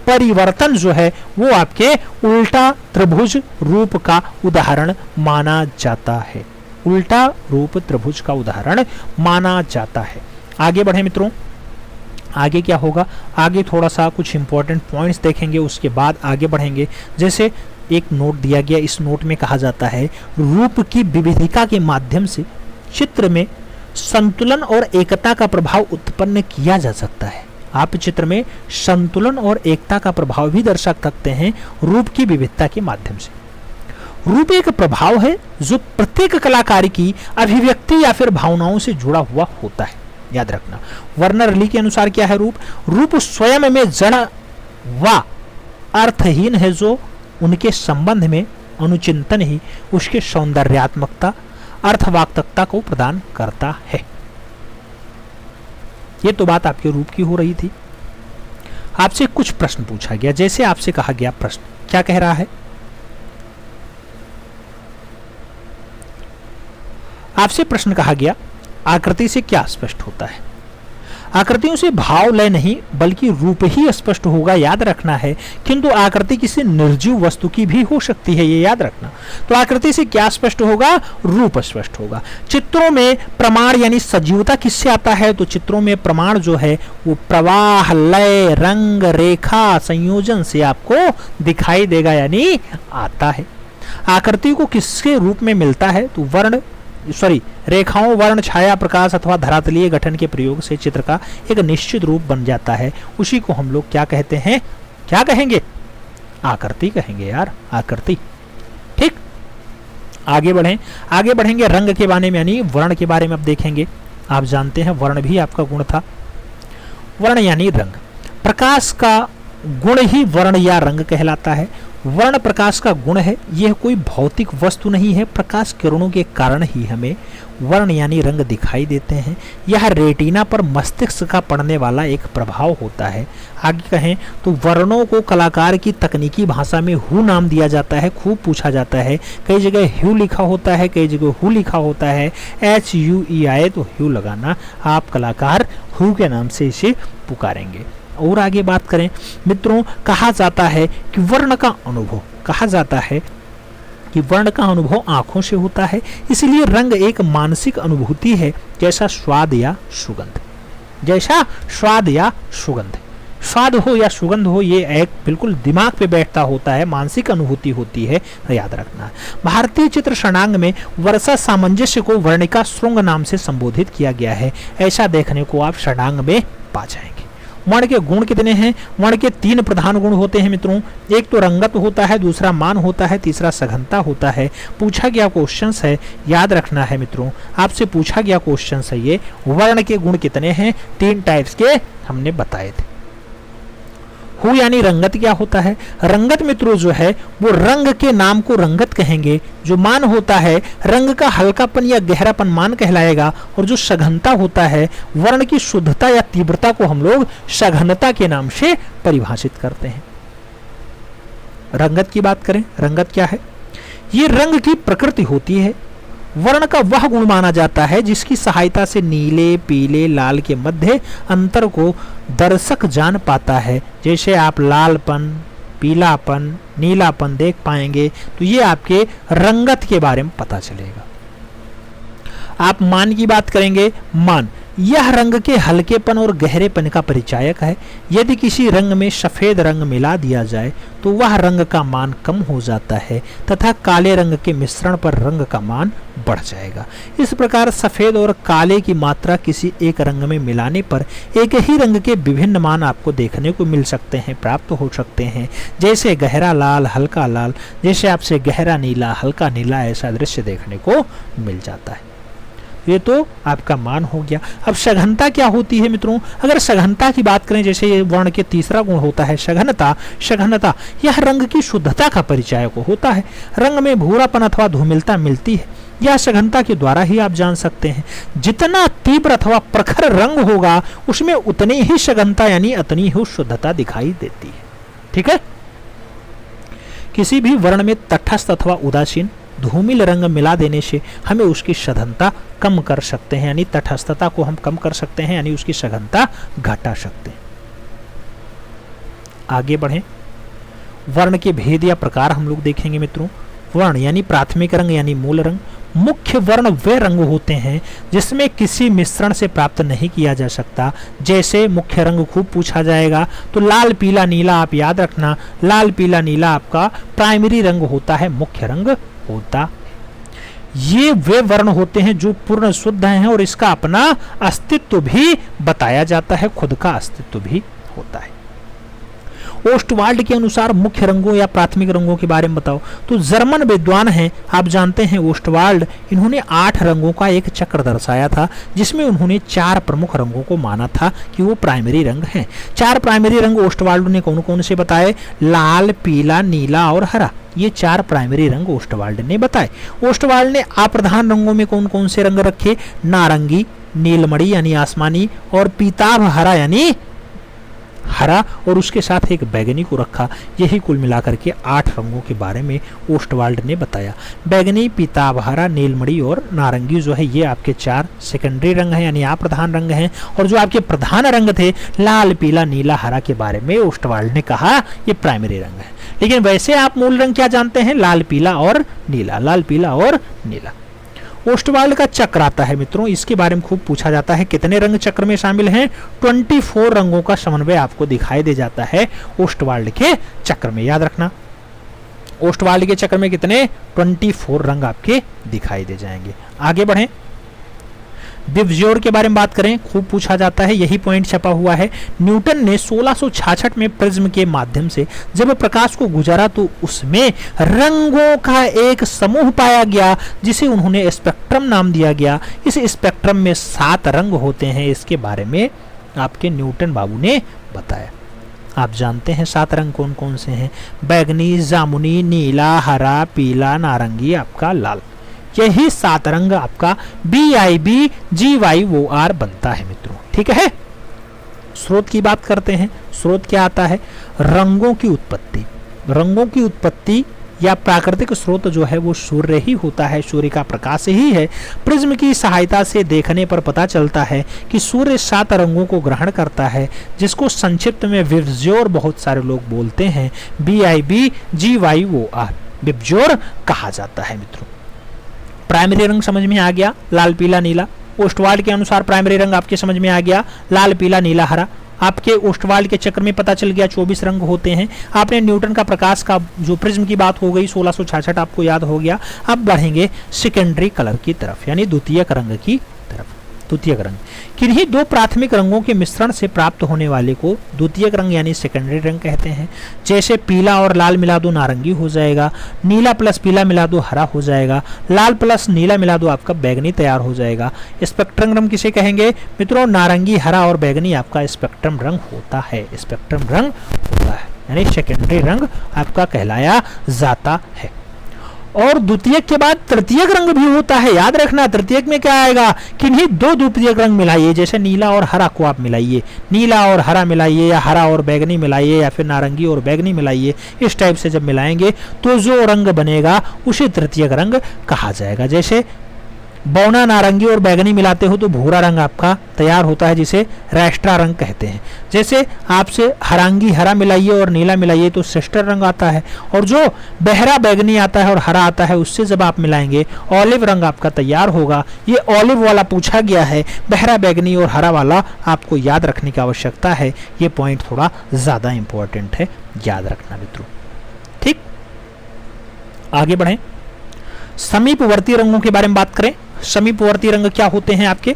परिवर्तन जो है वो आपके उल्टा त्रिभुज रूप का उदाहरण माना जाता है। उल्टा रूप त्रिभुज का उदाहरण माना जाता है। आगे बढ़े मित्रों, आगे क्या होगा? आगे थोड़ा सा कुछ इंपॉर्टेंट पॉइंट्स देखेंगे, उसके बाद आगे बढ़ेंगे। जैसे एक नोट दिया गया, इस नोट में कहा जाता है रूप की विविधता के माध्यम से चित्र में संतुलन और एकता का प्रभाव उत्पन्न किया जा सकता है। आप चित्र में संतुलन और एकता का प्रभाव भी दर्शा सकते हैं रूप की विविधता के माध्यम से। रूप एक प्रभाव है जो प्रत्येक कलाकारी की अभिव्यक्ति या फिर भावनाओं से जुड़ा हुआ होता है, याद रखना। वर्नर ली के अनुसार क्या है रूप? रूप स्वयं में जड़ व अर्थहीन है, जो उनके संबंध में अनुचिंतन ही उसके सौंदर्यात्मकता, अर्थवाक्तकता को प्रदान करता है। ये तो बात आपके रूप की हो रही थी। आपसे कुछ प्रश्न पूछा गया, जैसे आपसे कहा गया प्रश्न क्या कह रहा है? आपसे प्रश्न कहा गया आकृति से क्या स्पष्ट होता है? आकृतियों से भाव लय नहीं बल्कि रूप ही स्पष्ट होगा, याद रखना है। किंतु आकृति किसी निर्जीव वस्तु की भी हो सकती है, ये याद रखना। तो आकृति से क्या स्पष्ट होगा? रूप स्पष्ट होगा। चित्रों में प्रमाण यानी सजीवता किससे आता है? तो चित्रों में प्रमाण जो है वो प्रवाह, लय, रंग, रेखा, संयोजन से आपको दिखाई देगा, यानी आता है। आकृति को किसके रूप में मिलता है? तो रेखाओं, वर्ण, छाया, प्रकाश अथवा धरातलीय गठन के प्रयोग से चित्र का एक निश्चित रूप बन जाता है। उसी को हम लोग क्या कहते हैं? क्या कहेंगे? आकृति कहेंगे यार, आकृति। ठीक, आगे बढ़ेंगे रंग के बारे में, यानी वर्ण के बारे में अब देखेंगे। आप जानते हैं वर्ण भी आपका गुण था। वर्ण यानी रंग। प्रकाश का गुण ही वर्ण या रंग कहलाता है। वर्ण प्रकाश का गुण है, यह कोई भौतिक वस्तु नहीं है। प्रकाश किरणों के कारण ही हमें वर्ण यानी रंग दिखाई देते हैं। यह रेटिना पर मस्तिष्क का पड़ने वाला एक प्रभाव होता है। आगे कहें तो वर्णों को कलाकार की तकनीकी भाषा में हु नाम दिया जाता है। खूब पूछा जाता है, कई जगह ह्यू लिखा होता है, कई जगह हु लिखा होता है। HUE आए तो ह्यू लगाना, आप कलाकार हु के नाम से इसे पुकारेंगे। और आगे बात करें मित्रों, कहा जाता है कि वर्ण का अनुभव आंखों से होता है। इसलिए रंग एक मानसिक अनुभूति है, जैसा स्वाद या सुगंध। स्वाद हो या सुगंध हो, ये एक बिल्कुल दिमाग पे बैठता होता है, मानसिक अनुभूति होती है, याद रखना। भारतीय चित्र षडांग में वर्षा सामंजस्य को वर्णिका श्रृंग नाम से संबोधित किया गया है। ऐसा देखने को आप षडांग में पा जाएंगे। वर्ण के गुण कितने हैं? वर्ण के 3 प्रधान गुण होते हैं मित्रों। एक तो रंगत होता है, दूसरा मान होता है, तीसरा सघनता होता है। पूछा गया क्वेश्चन है, याद रखना है मित्रों, आपसे पूछा गया क्वेश्चन है ये, वर्ण के गुण कितने हैं? 3 टाइप्स के हमने बताए थे। हु यानी रंगत क्या होता है? रंगत मित्रों जो है वो रंग के नाम को रंगत कहेंगे। जो मान होता है रंग का हल्कापन या गहरापन मान कहलाएगा। और जो सघनता होता है वर्ण की शुद्धता या तीव्रता को हम लोग सघनता के नाम से परिभाषित करते हैं। रंगत की बात करें, रंगत क्या है? ये रंग की प्रकृति होती है। वर्ण का वह गुण माना जाता है जिसकी सहायता से नीले, पीले, लाल के मध्य अंतर को दर्शक जान पाता है। जैसे आप लालपन, पीलापन, नीलापन देख पाएंगे तो ये आपके रंगत के बारे में पता चलेगा। आप मान की बात करेंगे, मान यह रंग के हल्केपन और गहरेपन का परिचायक है। यदि किसी रंग में सफेद रंग मिला दिया जाए तो वह रंग का मान कम हो जाता है तथा काले रंग के मिश्रण पर रंग का मान बढ़ जाएगा। इस प्रकार सफेद और काले की मात्रा किसी एक रंग में मिलाने पर एक ही रंग के विभिन्न मान आपको देखने को मिल सकते हैं, प्राप्त हो सकते हैं। जैसे गहरा लाल, हल्का लाल, जैसे आपसे गहरा नीला, हल्का नीला, ऐसा दृश्य देखने को मिल जाता है। ये तो आपका मान हो गया। अब सघनता क्या होती है मित्रों? अगर सघनता की बात करें, जैसे ये वर्ण के तीसरा गुण होता है सघनता, यह रंग की शुद्धता का परिचय को होता है। रंग में भूरापन अथवा धूमिलता मिलती है, यह सघनता के द्वारा ही आप जान सकते हैं। जितना तीव्र अथवा प्रखर रंग होगा उसमें उतनी ही सघनता यानी उतनी ही शुद्धता दिखाई देती है। ठीक है। किसी भी वर्ण में तटस्थ अथवा उदासीन, धूमिल रंग मिला देने से हमें उसकी सघनता कम कर सकते हैं, यानी तटस्थता को हम कम कर सकते हैं, यानी उसकी सघनता घटा सकते हैं। आगे बढ़ें, वर्ण के भेद या प्रकार हम लोग देखेंगे मित्रों। वर्ण यानी प्राथमिक रंग यानी मूल रंग। मुख्य वर्ण वे रंग होते हैं जिसमें किसी मिश्रण से प्राप्त नहीं किया जा सकता। जैसे मुख्य रंग खूब पूछा जाएगा तो लाल, पीला, नीला, आप याद रखना, लाल, पीला, नीला आपका प्राइमरी रंग होता है, मुख्य रंग होता। ये वे वर्ण होते हैं जो पूर्ण शुद्ध हैं और इसका अपना अस्तित्व भी बताया जाता है, खुद का अस्तित्व भी होता है। ओस्टवाल्ड के अनुसार मुख्य रंगों या प्राथमिक रंगों के बारे में बताओ। तो जर्मन विद्वान हैं, आप जानते हैं ओस्टवाल्ड, इन्होंने 8 रंगों का एक चक्र दर्शाया था जिसमें उन्होंने 4 प्रमुख रंगों को माना था कि वो प्राइमरी रंग हैं। 4 प्राइमरी रंग ओस्टवाल्ड ने कौन कौन से बताए? लाल, पीला, नीला और हरा। ये 4 प्राइमरी रंग ओस्टवाल्ड ने बताए। ओस्टवाल्ड ने अप्रधान रंगों में कौन कौन से रंग रखे? नारंगी, नीलमणि यानी आसमानी और पीताभ हरा यानी हरा, और उसके साथ एक बैगनी को रखा। यही कुल मिलाकर के 8 रंगों के बारे में ओस्टवाल्ड ने बताया। बैगनी, पीताभ हरा, नीलमणि और नारंगी जो है ये आपके 4 सेकेंडरी रंग हैं यानी अप्रधान रंग हैं। और जो आपके प्रधान रंग थे लाल, पीला, नीला, हरा के बारे में ओस्टवाल्ड ने कहा ये प्राइमरी रंग है। लेकिन वैसे आप मूल रंग क्या जानते हैं? लाल, पीला और नीला, लाल, पीला और नीला। ओस्टवाल्ड का चक्र आता है मित्रों, इसके बारे में खूब पूछा जाता है। कितने रंग चक्र में शामिल हैं? 24 रंगों का समन्वय आपको दिखाई दे जाता है ओस्टवाल्ड के चक्र में, याद रखना। ओस्टवाल्ड के चक्र में कितने 24 रंग आपके दिखाई दे जाएंगे। आगे बढ़ें, विबज्योर के बारे में बात करें, खूब पूछा जाता है, यही पॉइंट छपा हुआ है। न्यूटन ने 1666 में प्रिज्म के माध्यम से जब प्रकाश को गुजारा तो उसमें रंगों का एक समूह पाया गया जिसे उन्होंने स्पेक्ट्रम नाम दिया गया। इस स्पेक्ट्रम में 7 रंग होते हैं, इसके बारे में आपके न्यूटन बाबू ने बताया। आप जानते हैं 7 रंग कौन कौन से हैं? बैगनी, जामुनी, नीला, हरा, पीला, नारंगी, आपका लाल। यही 7 रंग आपका BIBGYOR बनता है मित्रों, ठीक है। स्रोत की बात करते हैं। स्रोत क्या आता है? रंगों की उत्पत्ति। रंगों की उत्पत्ति या प्राकृतिक स्रोत जो है वो सूर्य ही होता है, सूर्य का प्रकाश ही है। प्रिज्म की सहायता से देखने पर पता चलता है कि सूर्य 7 रंगों को ग्रहण करता है, जिसको संक्षिप्त में विबज्योर बहुत सारे लोग बोलते हैं, BIBGYOR विबज्योर कहा जाता है मित्रों। प्राइमरी रंग समझ में आ गया, लाल पीला नीला। ओस्टवाल्ड के अनुसार प्राइमरी रंग आपके समझ में आ गया, लाल पीला नीला हरा। आपके ओस्टवाल्ड के चक्र में पता चल गया 24 रंग होते हैं। आपने न्यूटन का प्रकाश का जो प्रिज्म की बात हो गई 1666 आपको याद हो गया। अब बढ़ेंगे सेकेंडरी कलर की तरफ, यानी द्वितीयक रंग की तरफ। द्वितीयक रंग किन्हीं 2 प्राथमिक रंगों के मिश्रण से प्राप्त होने वाले को द्वितीयक रंग यानी सेकेंडरी रंग कहते हैं। जैसे पीला और लाल मिला दो नारंगी हो जाएगा, नीला प्लस पीला मिला दो हरा हो जाएगा, लाल प्लस नीला मिला दो आपका बैगनी तैयार हो जाएगा। स्पेक्ट्रम रंग किसे कहेंगे मित्रों? नारंगी, हरा और बैगनी आपका स्पेक्ट्रम रंग होता है। स्पेक्ट्रम रंग होता है, यानी सेकेंडरी रंग आपका कहलाया जाता है। और द्वितीयक के बाद तृतीयक रंग भी होता है, याद रखना। तृतीयक में क्या आएगा? किन्हीं 2 द्वितीयक रंग मिलाइए, जैसे नीला और हरा को आप मिलाइए, नीला और हरा मिलाइए, या हरा और बैगनी मिलाइए, या फिर नारंगी और बैगनी मिलाइए। इस टाइप से जब मिलाएंगे तो जो रंग बनेगा उसे तृतीयक रंग कहा जाएगा। जैसे बौना नारंगी और बैगनी मिलाते हो तो भूरा रंग आपका तैयार होता है, जिसे रेस्ट्रा रंग कहते हैं। जैसे आपसे हरांगी हरा मिलाइए और नीला मिलाइए तो सिस्टर रंग आता है, और जो बहरा बैगनी आता है और हरा आता है उससे जब आप मिलाएंगे ऑलिव रंग आपका तैयार होगा। ये ऑलिव वाला पूछा गया है, बहरा बैगनी और हरा वाला आपको याद रखने की आवश्यकता है। ये पॉइंट थोड़ा ज्यादा इंपॉर्टेंट है, याद रखना मित्रों, ठीक। आगे बढ़ें, समीपवर्ती रंगों के बारे में बात करें। समीपवर्ती रंग क्या होते हैं आपके?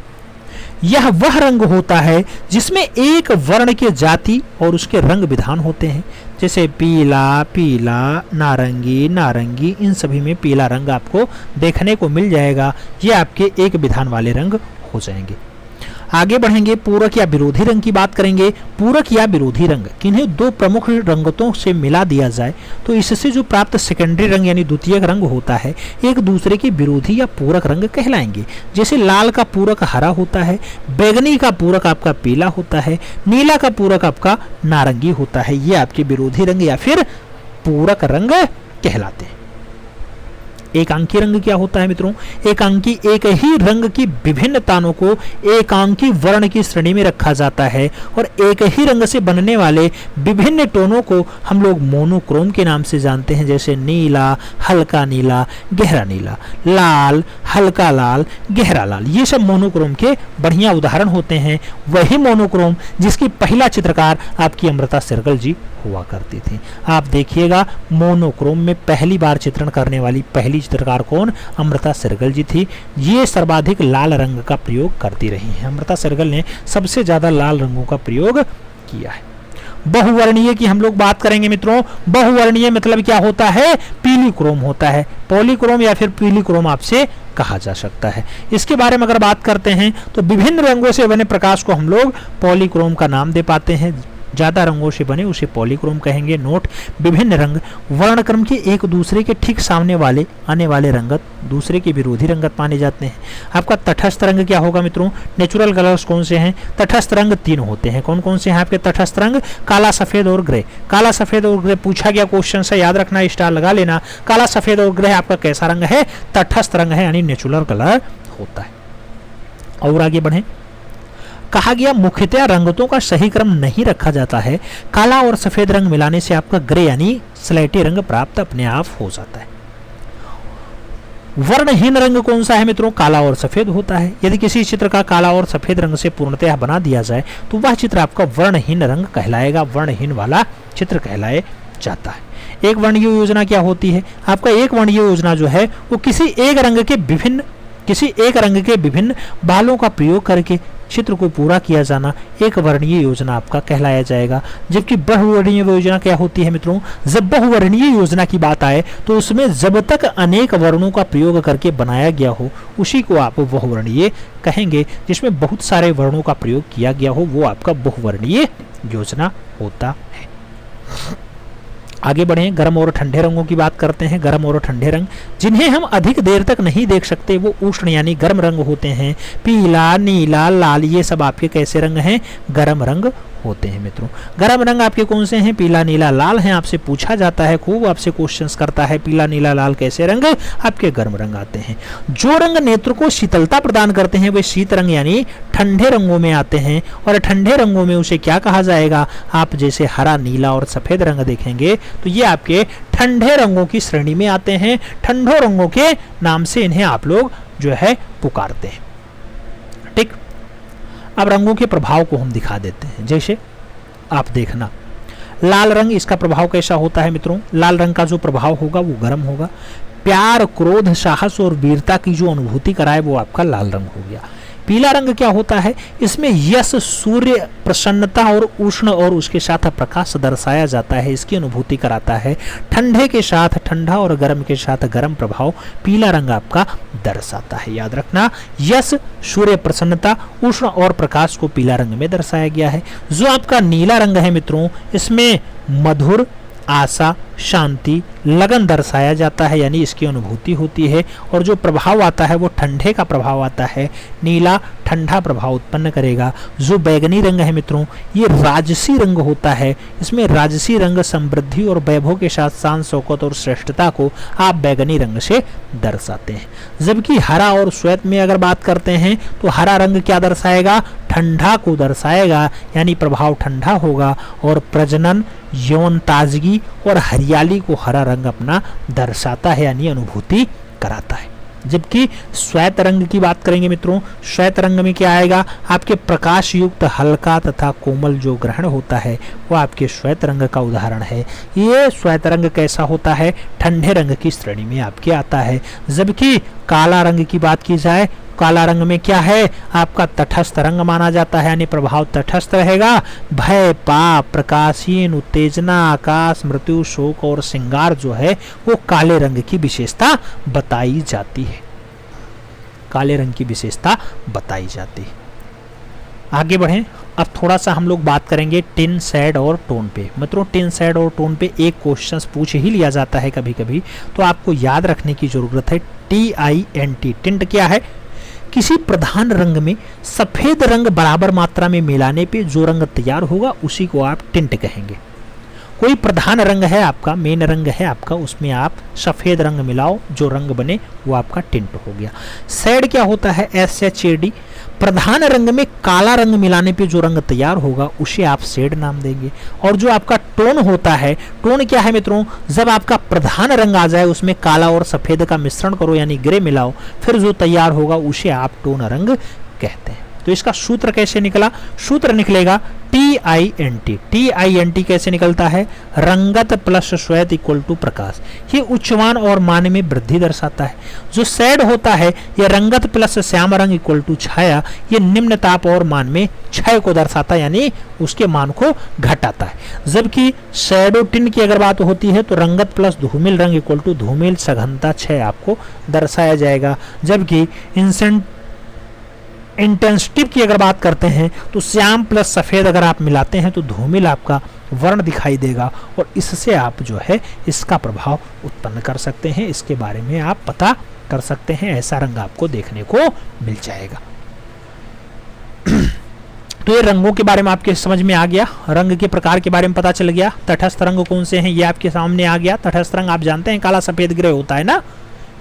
यह वह रंग होता है जिसमें एक वर्ण के जाति और उसके रंग विधान होते हैं। जैसे पीला, पीला, नारंगी, नारंगी, इन सभी में पीला रंग आपको देखने को मिल जाएगा। ये आपके एक विधान वाले रंग हो जाएंगे। आगे बढ़ेंगे, पूरक या विरोधी रंग की बात करेंगे। पूरक या विरोधी रंग किन्हीं 2 प्रमुख रंगतों से मिला दिया जाए तो इससे जो प्राप्त सेकेंडरी रंग यानी द्वितीयक रंग होता है, एक दूसरे के विरोधी या पूरक रंग कहलाएंगे। जैसे लाल का पूरक हरा होता है, बैगनी का पूरक आपका पीला होता है, नीला का पूरक आपका नारंगी होता है। ये आपके विरोधी रंग या फिर पूरक रंग कहलाते हैं। एकांकी रंग क्या होता है मित्रों? एकांकी एक ही रंग की विभिन्न तानों को एकांकी वर्ण की श्रेणी में रखा जाता है, और एक ही रंग से बनने वाले विभिन्न टोनों को हम लोग मोनोक्रोम के नाम से जानते हैं। जैसे नीला, हल्का नीला, गहरा नीला, लाल, हल्का लाल, गहरा लाल, ये सब मोनोक्रोम के बढ़िया उदाहरण होते हैं। वही मोनोक्रोम जिसकी पहला चित्रकार आपकी अमृता शेरगिल जी हुआ करती थी। आप देखिएगा मोनोक्रोम में पहली बार चित्रण करने वाली पहली चित्रकार कौन? अमृता शेरगिल जी थी। ये सर्वाधिक लाल रंग का प्रयोग करती रही हैं। अमृता शेरगिल ने सबसे ज्यादा लाल रंगों का प्रयोग किया है। बहुवर्णीय की हम लोग बात करेंगे मित्रों। बहुवर्णीय मतलब क्या होता है? पीली क्रोम होता है। पॉलीक्रोम या फिर पीली क्रोम आपसे कहा जा सकता है। इसके बारे में अगर बात करते हैं तो विभिन्न रंगों से बने प्रकाश को हम लोग पॉलीक्रोम का नाम दे पाते हैं। ज्यादा रंगों से बने उसे पॉलीक्रोम कहेंगे। नोट, विभिन्न रंग वर्णक्रम के एक दूसरे के ठीक सामने वाले आने वाले रंगत दूसरे के विरोधी रंगत माने जाते हैं। आपका तटस्थ रंग क्या होगा मित्रों? नेचुरल कलर्स कौन से हैं? तटस्थ रंग 3 होते हैं। कौन कौन से हैं आपके तटस्थ रंग? काला, सफेद और ग्रे। काला, सफेद और ग्रे पूछा गया क्वेश्चन से, याद रखना, स्टार लगा लेना। काला, सफेद और ग्रे आपका कैसा रंग है? तटस्थ रंग है, यानी नेचुरल कलर होता है। और आगे बढ़े, कहा गया मुख्यतः रंगतों का सही क्रम नहीं रखा जाता है। काला और सफेद रंग मिलाने से आपका ग्रे यानी स्लेटी रंग प्राप्त अपने आप हो जाता है। वर्णहीन रंग कौन सा है मित्रों? काला और सफेद होता है। यदि किसी चित्र का काला और सफेद रंग से पूर्णतः बना दिया जाए तो वह चित्र आपका वर्णहीन रंग कहलाएगा, वर्णहीन वाला चित्र कहलाएगा। जाता है। एक वर्णीय योजना क्या होती है? आपका एक वर्णीय योजना जो है वो किसी एक रंग के विभिन्न बालों का प्रयोग करके चित्र को पूरा किया जाना एक वर्णीय योजना आपका कहलाया जाएगा। जबकि बहुवर्णीय योजना क्या होती है मित्रों? जब बहुवर्णीय योजना की बात आए तो उसमें जब तक अनेक वर्णों का प्रयोग करके बनाया गया हो उसी को आप बहुवर्णीय कहेंगे। जिसमें बहुत सारे वर्णों का प्रयोग किया गया हो वो आपका बहुवर्णीय योजना होता है। आगे बढ़ें, गर्म और ठंडे रंगों की बात करते हैं। गर्म और ठंडे रंग जिन्हें हम अधिक देर तक नहीं देख सकते वो उष्ण यानी गर्म रंग होते हैं। पीला, नीला, लाल ये सब आपके कैसे रंग हैं? गर्म रंग होते हैं मित्रों। गर्म रंग आपके कौन से हैं? पीला, नीला, लाल हैं। आपसे पूछा जाता है, खूब आपसे क्वेश्चंस करता है, पीला, नीला, लाल कैसे रंग? आपके गर्म रंग आते हैं। जो रंग नेत्र को शीतलता प्रदान करते हैं वे शीत रंग यानी ठंडे रंगों में आते हैं। और ठंडे रंगों में उसे क्या कहा जाएगा? आप जैसे हरा, नीला और सफेद रंग देखेंगे तो ये आपके ठंडे रंगों की श्रेणी में आते हैं। ठंडो रंगों के नाम से इन्हें आप लोग जो है पुकारते हैं। ठीक, अब रंगों के प्रभाव को हम दिखा देते हैं। जैसे आप देखना, लाल रंग, इसका प्रभाव कैसा होता है मित्रों? लाल रंग का जो प्रभाव होगा वो गर्म होगा। प्यार, क्रोध, साहस और वीरता की जो अनुभूति कराए वो आपका लाल रंग हो गया। पीला रंग क्या होता है? इसमें यश, सूर्य, प्रसन्नता और उष्ण और उसके साथ प्रकाश दर्शाया जाता है, इसकी अनुभूति कराता है। ठंडे के साथ ठंडा और गर्म के साथ गर्म प्रभाव पीला रंग आपका दर्शाता है। याद रखना, यश, सूर्य, प्रसन्नता, उष्ण और प्रकाश को पीला रंग में दर्शाया गया है। जो आपका नीला रंग है मित्रों, इसमें मधुर, आशा, शांति, लगन दर्शाया जाता है, यानी इसकी अनुभूति होती है। और जो प्रभाव आता है वो ठंडे का प्रभाव आता है। नीला ठंडा प्रभाव उत्पन्न करेगा। जो बैगनी रंग है मित्रों, ये राजसी रंग होता है। इसमें राजसी रंग समृद्धि और वैभव के साथ शान, शौकत और श्रेष्ठता को आप बैगनी रंग से दर्शाते हैं। जबकि हरा और श्वेत में अगर बात करते हैं तो हरा रंग क्या दर्शाएगा? ठंडा को दर्शाएगा, यानी प्रभाव ठंडा होगा। और प्रजनन, यौन ताजगी और हरियाली को हरा रंग अपना दर्शाता है, यानी अनुभूति कराता है। जबकि श्वेत रंग की बात करेंगे मित्रों, श्वेत रंग में क्या आएगा? आपके प्रकाश युक्त, हल्का तथा कोमल जो ग्रहण होता है वो आपके श्वेत रंग का उदाहरण है। ये श्वेत रंग कैसा होता है? ठंडे रंग की श्रेणी में आपके आता है। जबकि काला रंग की बात की जाए, काला रंग में क्या है? आपका तटस्थ रंग माना जाता है, यानी प्रभाव तटस्थ रहेगा। भय, पाप, प्रकाशहीन, उत्तेजना, आकाश, मृत्यु, शोक और श्रृंगार जो है वो काले रंग की विशेषता बताई जाती है। काले रंग की विशेषता बताई जाती है। आगे बढ़ें, अब थोड़ा सा हम लोग बात करेंगे टिन, शेड और टोन पे। मित्रों, टिन, शेड और टोन पे एक क्वेश्चन पूछ ही लिया जाता है कभी कभी, तो आपको याद रखने की जरूरत है। TINT, टिंट क्या है? किसी प्रधान रंग में सफेद रंग बराबर मात्रा में मिलाने पे जो रंग तैयार होगा उसी को आप टिंट कहेंगे। कोई प्रधान रंग है आपका, मेन रंग है आपका, उसमें आप सफेद रंग मिलाओ, जो रंग बने वो आपका टिंट हो गया। शेड क्या होता है? SHAD, प्रधान रंग में काला रंग मिलाने पे जो रंग तैयार होगा उसे आप शेड नाम देंगे। और जो आपका टोन होता है, टोन क्या है मित्रों? जब आपका प्रधान रंग आ जाए उसमें काला और सफेद का मिश्रण करो, यानी ग्रे मिलाओ, फिर जो तैयार होगा उसे आप टोन रंग कहते हैं। तो इसका सूत्र कैसे निकला? सूत्र निकलेगा TINT। TINT कैसे निकलता है? रंगत प्लस श्वेत इक्वल टू प्रकाश। ये उच्चमान और मान में वृद्धि दर्शाता है। जो शेड होता है ये रंगत प्लस श्याम रंग इक्वल टू छाया, ये निम्न ताप और मान में क्षय को दर्शाता है, यानी उसके मान को घटाता है। जबकि शैडो टिन की अगर बात होती है तो रंगत प्लस धूमिल रंग इक्वल टू धूमिल सघनता क्षय आपको दर्शाया जाएगा। जबकि इंटेंसिटी की अगर बात करते हैं तो श्याम प्लस सफेद अगर आप मिलाते हैं तो धूमिल आपका वर्ण दिखाई देगा, और इससे आप जो है इसका प्रभाव उत्पन्न कर सकते हैं। इसके बारे में आप पता कर सकते हैं, ऐसा रंग आपको देखने को मिल जाएगा। तो ये रंगों के बारे में आपके समझ में आ गया, रंग के प्रकार के बारे में पता चल गया। तटस्थ रंग कौन से हैं ये आपके सामने आ गया। तटस्थ रंग आप जानते हैं काला सफेद ग्रे होता है ना,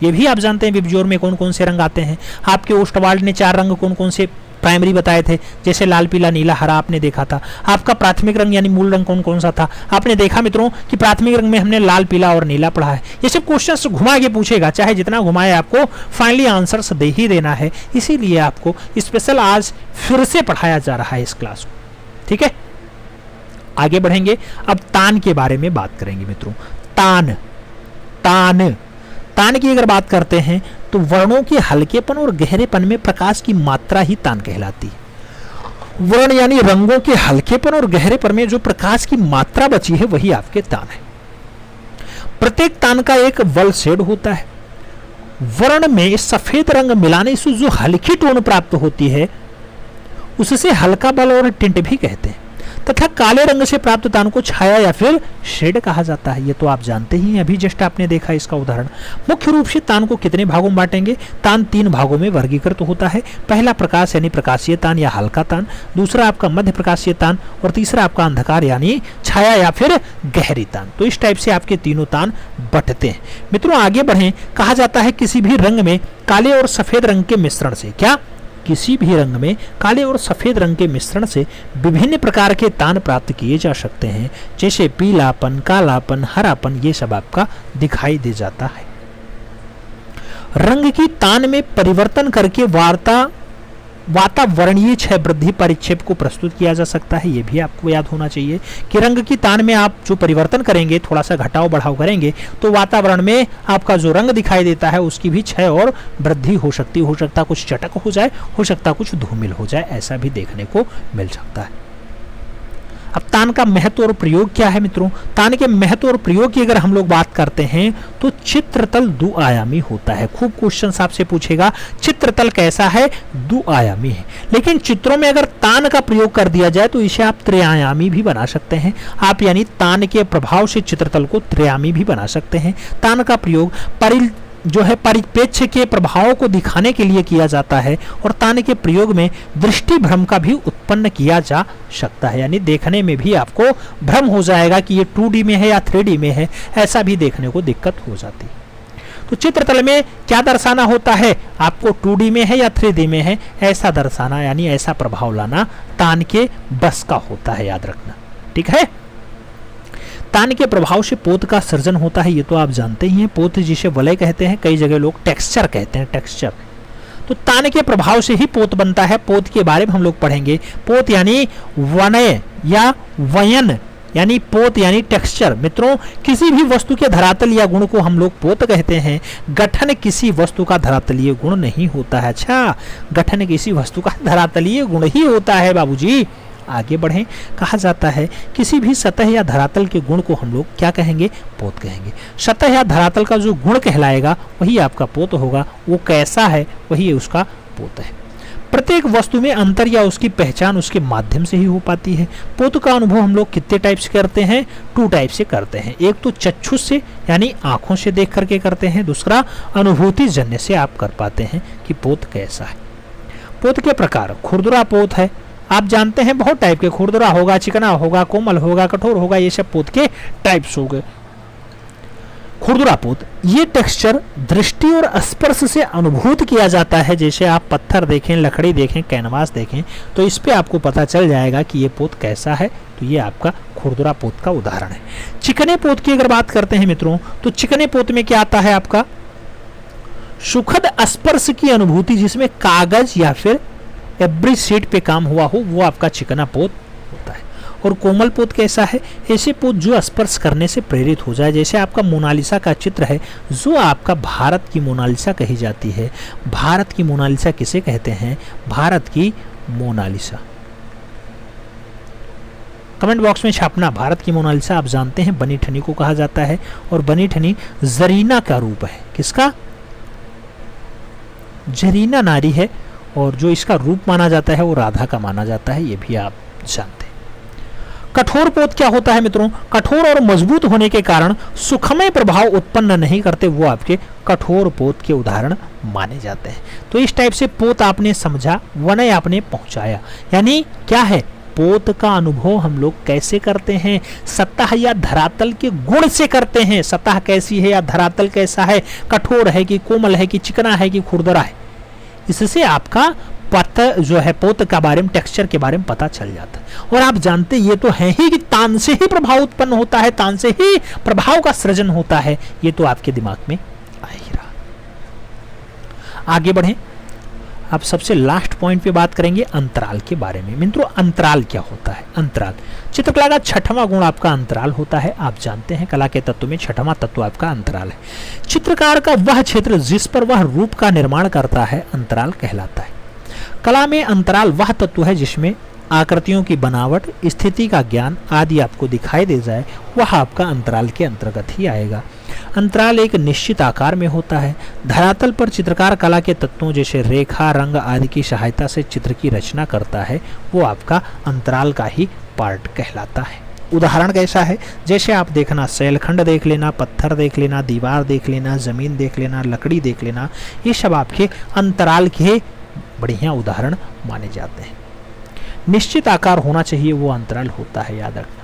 ये भी आप जानते हैं विबज्योर में कौन कौन से रंग आते हैं। आपके ओस्टवाल्ड ने 4 रंग कौन कौन से प्राइमरी बताए थे, जैसे लाल, पीला, नीला, हरा आपने देखा था। आपका प्राथमिक रंग यानी मूल रंग कौन कौन सा था? आपने देखा मित्रों कि प्राथमिक रंग में हमने लाल, पीला और नीला पढ़ा है। ये सब क्वेश्चंस घुमा के पूछेगा, चाहे जितना घुमाए आपको फाइनली आंसर्स दे ही देना है। इसीलिए आपको स्पेशल आज फिर से पढ़ाया जा रहा है इस क्लास को, ठीक है। आगे बढ़ेंगे, अब तान के बारे में बात करेंगे मित्रों। तान तान तान की अगर बात करते हैं तो वर्णों के हल्केपन और गहरेपन में प्रकाश की मात्रा ही तान कहलाती है। वर्ण यानी रंगों के हल्केपन और गहरेपन में जो प्रकाश की मात्रा बची है वही आपके तान है। प्रत्येक तान का एक वल शेड होता है। वर्ण में सफेद रंग मिलाने से जो हल्की टोन प्राप्त होती है उससे हल्का बल और टिंट भी कहते हैं, तथा काले रंग से प्राप्त तान को छाया या फिर शेड कहा जाता है। ये तो आप जानते ही हैं, अभी जस्ट आपने देखा इसका उदाहरण। मुख्य रूप से तान को कितने भागों में बांटेंगे? तान 3 भागों में वर्गीकृत होता है। पहला प्रकाश यानी प्रकाशीय तान या हल्का तान, दूसरा आपका मध्य प्रकाशीय तान और तीसरा आपका अंधकार यानी छाया या फिर गहरी तान। तो इस टाइप से आपके तीनों तान बंटते हैं। मित्रों आगे बढ़ें, कहा जाता है किसी भी रंग में काले और सफेद रंग के मिश्रण से, क्या किसी भी रंग में काले और सफेद रंग के मिश्रण से विभिन्न प्रकार के तान प्राप्त किए जा सकते हैं, जैसे पीलापन, कालापन, हरापन, ये सब आपका दिखाई दे जाता है। रंग की तान में परिवर्तन करके वातावरणीय क्षय वृद्धि परिक्षेप को प्रस्तुत किया जा सकता है। यह भी आपको याद होना चाहिए कि रंग की तान में आप जो परिवर्तन करेंगे, थोड़ा सा घटाव बढ़ाव करेंगे तो वातावरण में आपका जो रंग दिखाई देता है उसकी भी क्षय और वृद्धि हो सकता कुछ चटक हो जाए, हो सकता कुछ धूमिल हो जाए, ऐसा भी देखने को मिल सकता है। अब तान का महत्व और प्रयोग क्या है मित्रों? तान के महत्व और प्रयोग की अगर हम लोग बात करते हैं तो चित्रतल द्विआयामी होता है। खूब क्वेश्चन आपसे पूछेगा चित्रतल कैसा है? द्विआयामी है। लेकिन चित्रों में अगर तान का प्रयोग कर दिया जाए तो इसे आप त्रिआयामी भी बना सकते हैं। आप यानी तान के प्रभाव से चित्रतल को त्रिआयामी भी बना सकते हैं। तान का प्रयोग परिप्रेक्ष्य के प्रभावों को दिखाने के लिए किया जाता है और तान के प्रयोग में दृष्टि भ्रम का भी उत्पन्न किया जा सकता है, यानी देखने में भी आपको भ्रम हो जाएगा कि ये 2D में है या 3D में है, ऐसा भी देखने को दिक्कत हो जाती है। तो चित्रतल में क्या दर्शाना होता है? आपको 2D में है या 3D में है, ऐसा दर्शाना यानी ऐसा प्रभाव लाना तान के बस का होता है, याद रखना। ठीक है, तान के प्रभाव से पोत का सृजन होता है, ये तो आप जानते ही हैं। पोत जिसे वलय कहते हैं, कई जगह लोग टेक्सचर कहते हैं, टेक्सचर। तो तान के प्रभाव से ही पोत बनता है। पोत के बारे में हम लोग पढ़ेंगे। पोत यानी वनय या वयन यानी पोत यानी टेक्सचर। मित्रों किसी भी वस्तु के धरातल या गुण को हम लोग पोत कहते हैं। गठन किसी वस्तु का धरातलीय गुण नहीं होता है। अच्छा, गठन किसी वस्तु का धरातलीय गुण ही होता है बाबूजी। आगे बढ़ें, कहा जाता है किसी भी सतह या धरातल के गुण को हम लोग क्या कहेंगे? पोत कहेंगे। सतह या धरातल का जो गुण कहलाएगा वही आपका पोत होगा। वो कैसा है वही उसका पोत है। प्रत्येक वस्तु में अंतर या उसकी पहचान उसके माध्यम से ही हो पाती है। पोत का अनुभव हम लोग कितने टाइप से करते हैं? 2 टाइप से करते हैं। एक तो चक्षुष से यानी आंखों से देख करके करते हैं, दूसरा अनुभूति जन्य से आप कर पाते हैं कि पोत कैसा है। पोत के प्रकार खुरदुरा पोत है, आप जानते हैं बहुत टाइप के, खुरदुरा होगा, चिकना होगा, कोमल होगा, कठोर होगा, ये सब पोत के टाइप्स हो गए। खुरदुरा पोत ये टेक्सचर दृष्टि और स्पर्श से अनुभूत किया जाता है। जैसे आप पत्थर देखें, लकड़ी देखें, कैनवास देखें तो इस पे आपको पता चल जाएगा कि ये पोत कैसा है। तो ये आपका खुरदुरा पोत का उदाहरण है। चिकने पोत की अगर बात करते हैं मित्रों तो चिकने पोत में क्या आता है? आपका सुखद स्पर्श की अनुभूति, जिसमें कागज या फिर एब्री शीट पे काम हुआ हो, वो आपका चिकना पोत होता है। और कोमल पोत कैसा है? ऐसे पोत जो स्पर्श करने से प्रेरित हो जाए। जैसे आपका मोनालिसा का चित्र है, जो आपका भारत की मोनालिसा कही जाती है। भारत की मोनालिसा किसे कहते हैं? भारत की मोनालिसा। कमेंट बॉक्स में छापना। भारत की मोनालिसा आप जानते हैं बनी ठनी को कहा जाता है, और बनी ठनी जरीना का रूप है। किसका? जरीना नारी है, और जो इसका रूप माना जाता है वो राधा का माना जाता है, ये भी आप जानते हैं। कठोर पोत क्या होता है मित्रों? कठोर और मजबूत होने के कारण सुखमय प्रभाव उत्पन्न नहीं करते, वो आपके कठोर पोत के उदाहरण माने जाते हैं। तो इस टाइप से पोत आपने समझा, वनय आपने पहुंचाया। यानी क्या है? पोत का अनुभव हम लोग कैसे करते हैं? सतह या धरातल के गुण से करते हैं। सतह कैसी है या धरातल कैसा है, कठोर है कि कोमल है कि चिकना है कि खुरदरा है, इससे आपका पता जो है पोत का बारे में, टेक्सचर के बारे में पता चल जाता है। और आप जानते ये तो है ही कि तान से ही प्रभाव उत्पन्न होता है, तान से ही प्रभाव का सृजन होता है। ये तो आपके दिमाग में आ ही रहा। आगे बढ़ें, अब सबसे लास्ट पॉइंट पे बात करेंगे अंतराल के बारे में। मित्रों अंतराल क्या होता है? अंतराल चित्रकला का छठवां गुण आपका अंतराल होता है। आप जानते हैं कला के तत्व में छठवां तत्व आपका अंतराल है। चित्रकार का वह क्षेत्र जिस पर वह रूप का निर्माण करता है अंतराल कहलाता है। कला में अंतराल वह तत्व है जिसमें आकृतियों की बनावट, स्थिति का ज्ञान आदि आपको दिखाई दे जाए, वह आपका अंतराल के अंतर्गत ही आएगा। अंतराल एक निश्चित आकार में होता है। धरातल पर चित्रकार कला के तत्वों जैसे रेखा, रंग आदि की सहायता से चित्र की रचना करता है, वो आपका अंतराल का ही पार्ट कहलाता है। उदाहरण कैसा है? जैसे आप देखना, शैलखंड देख लेना, पत्थर देख लेना, दीवार देख लेना, जमीन देख लेना, लकड़ी देख लेना, ये सब आपके अंतराल के बढ़िया उदाहरण माने जाते हैं। निश्चित आकार होना चाहिए, वो अंतराल होता है, याद रखना।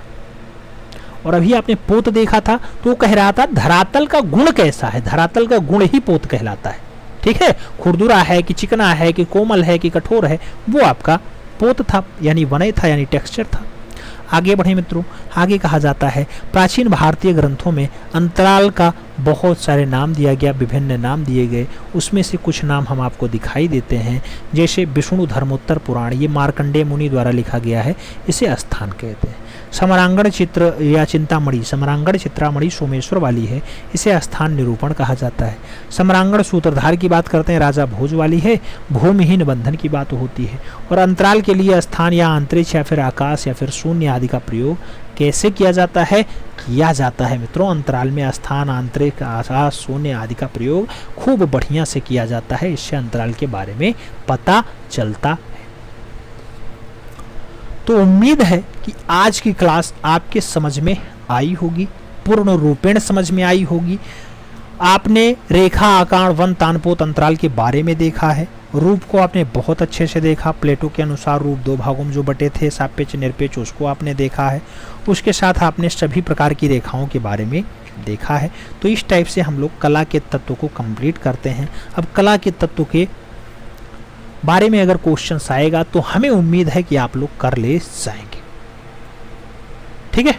और अभी आपने पोत देखा था तो कह रहा था धरातल का गुण कैसा है? धरातल का गुण ही पोत कहलाता है। ठीक है, खुरदुरा है कि चिकना है कि कोमल है कि कठोर है, वो आपका पोत था, यानी वनय था, यानी टेक्सचर था। आगे बढ़े मित्रों, आगे कहा जाता है प्राचीन भारतीय ग्रंथों में अंतराल का बहुत सारे नाम दिया गया, विभिन्न नाम दिए गए। उसमें से कुछ नाम हम आपको दिखाई देते हैं, जैसे विष्णु धर्मोत्तर पुराण, ये मार्कंडेय मुनि द्वारा लिखा गया है, इसे स्थान कहते हैं। समरांगण चित्र या चिंतामणि, समरांगण चित्रामणि सोमेश्वर वाली है, इसे स्थान निरूपण कहा जाता है। समरांगण सूत्रधार की बात करते हैं, राजा भोज वाली है, भूमिहीन बंधन की बात होती है। और अंतराल के लिए स्थान या अंतरिक्ष या फिर आकाश या फिर शून्य आदि का प्रयोग कैसे किया जाता है? किया जाता है मित्रों, अंतराल में स्थान, अंतरिक्ष, आकाश, शून्य आदि का प्रयोग खूब बढ़िया से किया जाता है। इससे अंतराल के बारे में पता चलता है। तो उम्मीद है कि आज की क्लास आपके समझ में आई होगी, पूर्ण रूपेण समझ में आई होगी। आपने रेखा, आकार, वन, तानपोत, अंतराल के बारे में देखा है। रूप को आपने बहुत अच्छे से देखा। प्लेटो के अनुसार रूप दो भागों में जो बटे थे, सापेक्ष, निरपेक्ष, उसको आपने देखा है। उसके साथ आपने सभी प्रकार की रेखाओं के बारे में देखा है। तो इस टाइप से हम लोग कला के तत्व को कंप्लीट करते हैं। अब कला के तत्व के बारे में अगर क्वेश्चन आएगा तो हमें उम्मीद है कि आप लोग कर ले जाएंगे। ठीक है,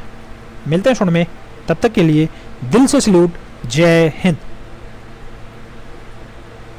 मिलते हैं शुरू में, तब तक के लिए दिल से सैल्यूट। जय हिंद।